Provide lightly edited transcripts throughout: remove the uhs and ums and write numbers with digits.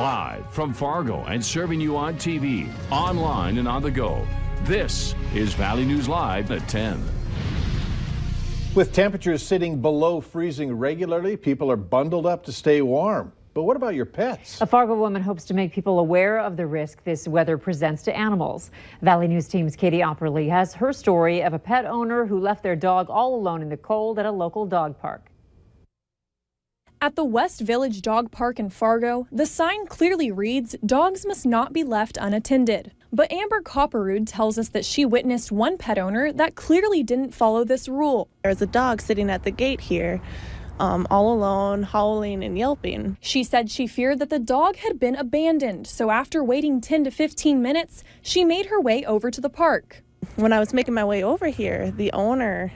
Live from Fargo and serving you on TV, online, and on the go. This is Valley News Live at 10. With temperatures sitting below freezing regularly, people are bundled up to stay warm. But what about your pets? A Fargo woman hopes to make people aware of the risk this weather presents to animals. Valley News Team's Katie Opperly has her story of a pet owner who left their dog all alone in the cold at a local dog park. At the West Village Dog Park in Fargo, the sign clearly reads, "Dogs must not be left unattended." But Amber Copperrood tells us that she witnessed one pet owner that clearly didn't follow this rule. There's a dog sitting at the gate here, all alone, howling and yelping. She said she feared that the dog had been abandoned, so after waiting 10 to 15 minutes, she made her way over to the park. When I was making my way over here, the owner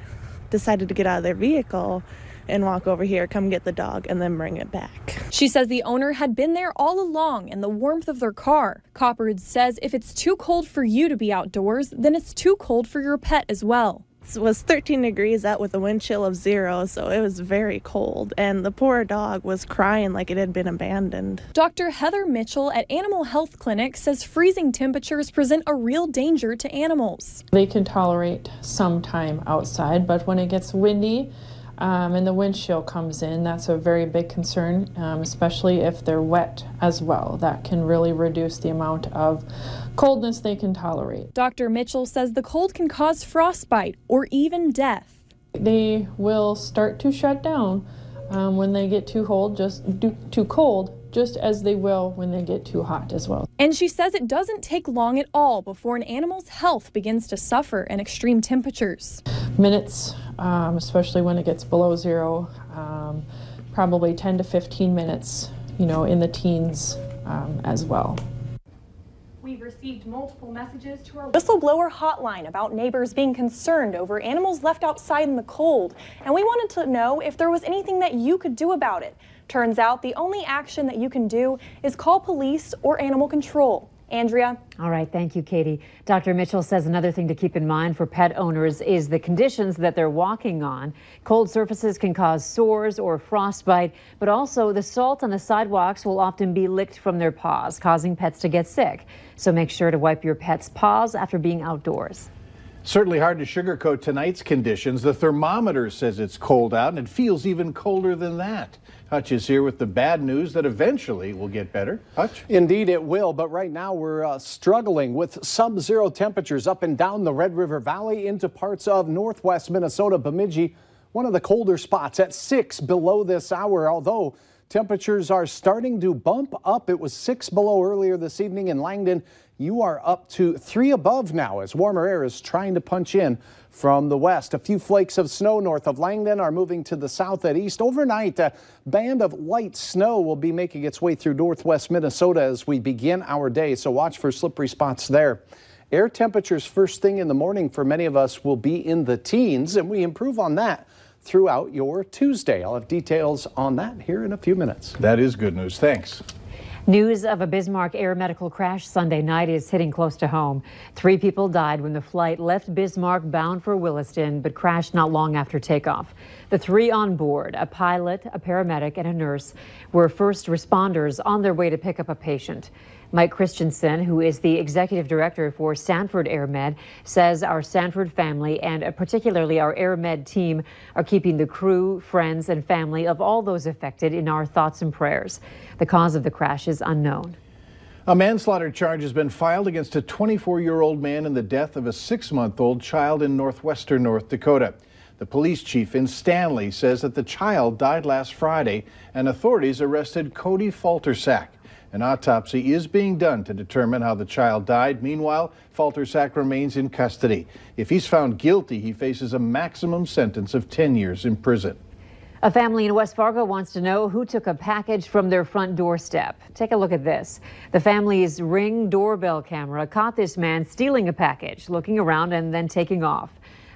decided to get out of their vehicle and walk over here, come get the dog, and then bring it back. She says the owner had been there all along in the warmth of their car. Copperwood says if it's too cold for you to be outdoors, then it's too cold for your pet as well. It was 13 degrees out with a wind chill of 0, so it was very cold, and the poor dog was crying like it had been abandoned. Dr. Heather Mitchell at Animal Health Clinic says freezing temperatures present a real danger to animals. They can tolerate some time outside, but when it gets windy, and the wind chill comes in, that's a very big concern, especially if they're wet as well. That can really reduce the amount of coldness they can tolerate. Dr. Mitchell says the cold can cause frostbite or even death. They will start to shut down when they get too cold, just as they will when they get too hot as well. And she says it doesn't take long at all before an animal's health begins to suffer in extreme temperatures. Minutes, especially when it gets below 0, probably 10 to 15 minutes, in the teens as well. We've received multiple messages to our whistleblower hotline about neighbors being concerned over animals left outside in the cold, and we wanted to know if there was anything that you could do about it. Turns out the only action that you can do is call police or animal control. Andrea? All right, thank you, Katie. Dr. Mitchell says another thing to keep in mind for pet owners is the conditions that they're walking on. Cold surfaces can cause sores or frostbite, but also the salt on the sidewalks will often be licked from their paws, causing pets to get sick. So make sure to wipe your pet's paws after being outdoors. Certainly hard to sugarcoat tonight's conditions. The thermometer says it's cold out, and it feels even colder than that. Hutch is here with the bad news that eventually will get better. Hutch? Indeed it will, but right now we're struggling with sub-zero temperatures up and down the Red River Valley into parts of northwest Minnesota. Bemidji, one of the colder spots at 6 below this hour, although temperatures are starting to bump up. It was 6 below earlier this evening in Langdon. You are up to 3 above now as warmer air is trying to punch in from the west. A few flakes of snow north of Langdon are moving to the south and east. Overnight, a band of light snow will be making its way through northwest Minnesota as we begin our day, so watch for slippery spots there. Air temperatures first thing in the morning for many of us will be in the teens, and we improve on that throughout your Tuesday. I'll have details on that here in a few minutes. That is good news. Thanks. News of a Bismarck Air Medical crash Sunday night is hitting close to home. 3 people died when the flight left Bismarck bound for Williston, but crashed not long after takeoff. The 3 on board, a pilot, a paramedic, and a nurse, were first responders on their way to pick up a patient. Mike Christensen, who is the executive director for Sanford Air Med, says our Sanford family and particularly our Air Med team are keeping the crew, friends, and family of all those affected in our thoughts and prayers. The cause of the crash is unknown. A manslaughter charge has been filed against a 24-year-old man in the death of a 6-month-old child in northwestern North Dakota. The police chief in Stanley says that the child died last Friday, and authorities arrested Cody Faltersack. An autopsy is being done to determine how the child died. Meanwhile, Faltersack remains in custody. If he's found guilty, he faces a maximum sentence of 10 years in prison. A family in West Fargo wants to know who took a package from their front doorstep. Take a look at this. The family's Ring doorbell camera caught this man stealing a package, looking around and then taking off.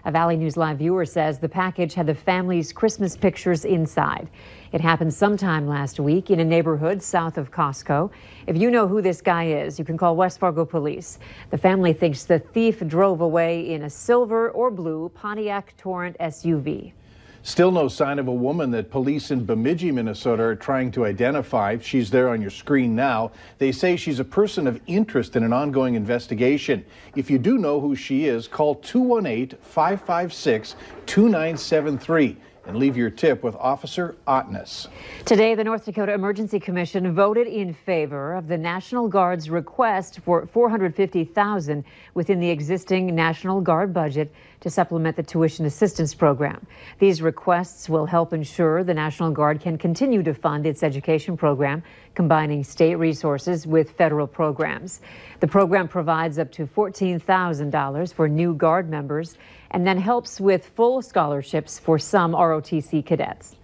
A Valley News Live viewer says the package had the family's Christmas pictures inside. It happened sometime last week in a neighborhood south of Costco. If you know who this guy is, you can call West Fargo police. The family thinks the thief drove away in a silver or blue Pontiac Torrent SUV. Still no sign of a woman that police in Bemidji, Minnesota are trying to identify. She's there on your screen now. They say she's a person of interest in an ongoing investigation. If you do know who she is, call 218-556-2973 and leave your tip with Officer Otness. Today, the North Dakota Emergency Commission voted in favor of the National Guard's request for $450,000 within the existing National Guard budget to supplement the tuition assistance program. These requests will help ensure the National Guard can continue to fund its education program, combining state resources with federal programs. The program provides up to $14,000 for new Guard members and then helps with full scholarships for some ROTC cadets.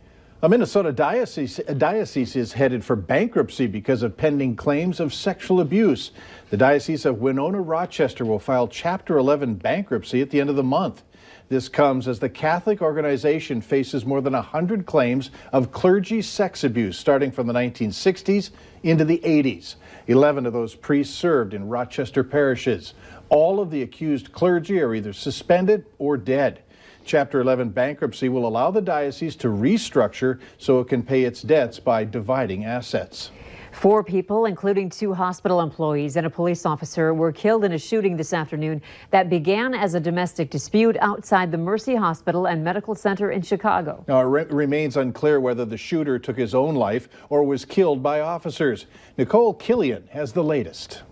A Minnesota diocese is headed for bankruptcy because of pending claims of sexual abuse. The Diocese of Winona-Rochester will file Chapter 11 bankruptcy at the end of the month. This comes as the Catholic organization faces more than 100 claims of clergy sex abuse starting from the 1960s into the 80s. 11 of those priests served in Rochester parishes. All of the accused clergy are either suspended or dead. Chapter 11 bankruptcy will allow the diocese to restructure so it can pay its debts by dividing assets. 4 people, including 2 hospital employees and a police officer, were killed in a shooting this afternoon that began as a domestic dispute outside the Mercy Hospital and Medical Center in Chicago. Now, it remains unclear whether the shooter took his own life or was killed by officers. Nicole Killian has the latest.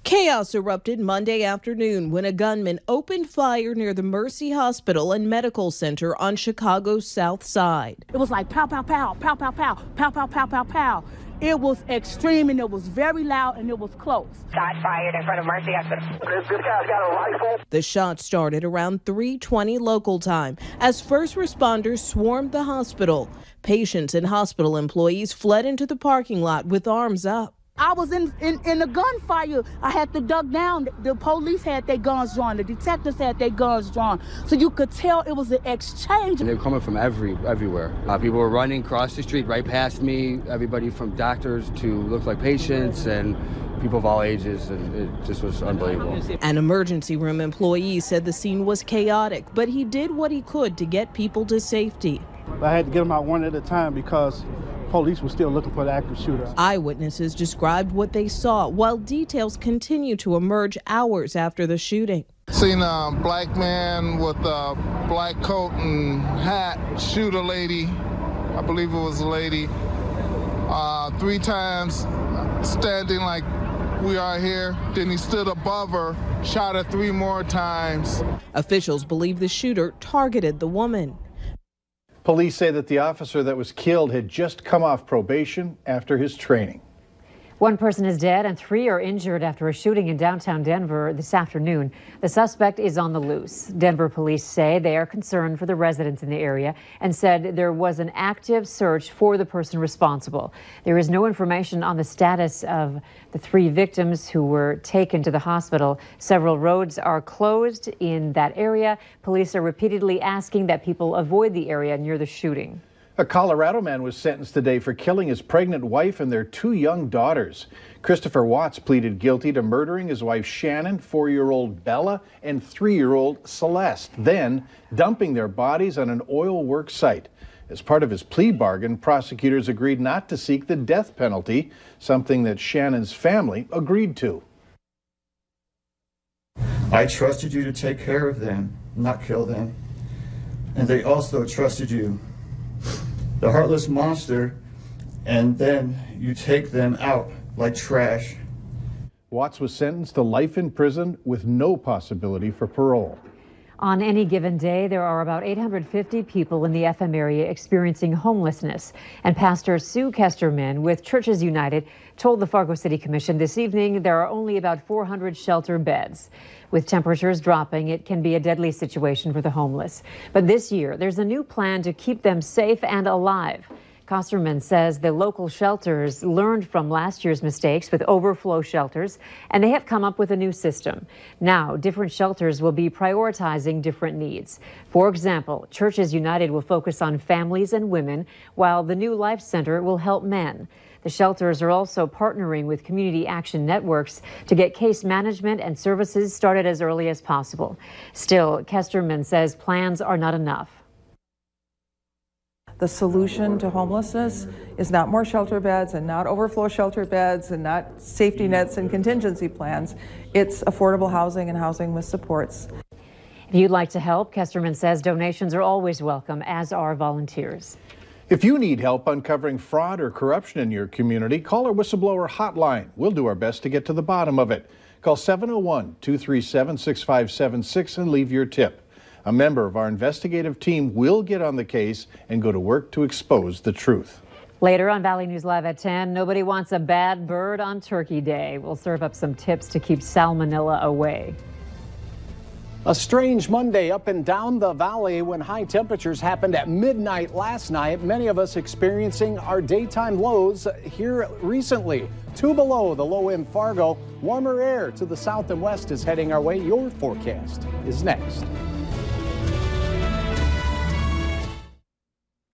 Chaos erupted Monday afternoon when a gunman opened fire near the Mercy Hospital and Medical Center on Chicago's South Side. It was like pow, pow, pow, pow, pow, pow, pow, pow, pow, pow, pow. It was extreme and it was very loud and it was close. Shot fired in front of Mercy Hospital. This guy's got a rifle. The shot started around 3:20 local time as first responders swarmed the hospital. Patients and hospital employees fled into the parking lot with arms up. I was in a gunfire. I had to duck down. The police had their guns drawn. The detectives had their guns drawn. So you could tell it was an exchange. And they were coming from everywhere. People were running across the street right past me. Everybody from doctors to look like patients and people of all ages, and it just was unbelievable. An emergency room employee said the scene was chaotic, but he did what he could to get people to safety. I had to get them out one at a time because police were still looking for the active shooter. Eyewitnesses described what they saw, while details continue to emerge hours after the shooting. Seen a black man with a black coat and hat shoot a lady, I believe it was a lady, 3 times, standing like we are here. Then he stood above her, shot her 3 more times. Officials believe the shooter targeted the woman. Police say that the officer that was killed had just come off probation after his training. 1 person is dead and 3 are injured after a shooting in downtown Denver this afternoon. The suspect is on the loose. Denver police say they are concerned for the residents in the area and said there was an active search for the person responsible. There is no information on the status of the 3 victims who were taken to the hospital. Several roads are closed in that area. Police are repeatedly asking that people avoid the area near the shooting. A Colorado man was sentenced today for killing his pregnant wife and their 2 young daughters. Christopher Watts pleaded guilty to murdering his wife Shannon, 4-year-old Bella, and 3-year-old Celeste, then dumping their bodies on an oil work site. As part of his plea bargain, prosecutors agreed not to seek the death penalty, something that Shannon's family agreed to. I trusted you to take care of them, not kill them. And they also trusted you, the heartless monster, and then you take them out like trash. Watts was sentenced to life in prison with no possibility for parole. On any given day, there are about 850 people in the FM area experiencing homelessness. And Pastor Sue Kesterman with Churches United told the Fargo City Commission this evening there are only about 400 shelter beds. With temperatures dropping, it can be a deadly situation for the homeless. But this year, there's a new plan to keep them safe and alive. Kosterman says the local shelters learned from last year's mistakes with overflow shelters, and they have come up with a new system. Now, different shelters will be prioritizing different needs. For example, Churches United will focus on families and women, while the New Life Center will help men. The shelters are also partnering with community action networks to get case management and services started as early as possible. Still, Kesterman says plans are not enough. The solution to homelessness is not more shelter beds and not overflow shelter beds and not safety nets and contingency plans. It's affordable housing and housing with supports. If you'd like to help, Kesterman says donations are always welcome, as are volunteers. If you need help uncovering fraud or corruption in your community, call our whistleblower hotline. We'll do our best to get to the bottom of it. Call 701-237-6576 and leave your tip. A member of our investigative team will get on the case and go to work to expose the truth. Later on Valley News Live at 10, nobody wants a bad bird on Turkey Day. We'll serve up some tips to keep salmonella away. A strange Monday up and down the valley when high temperatures happened at midnight last night. Many of us experiencing our daytime lows here recently. 2 below the low in Fargo. Warmer air to the south and west is heading our way. Your forecast is next.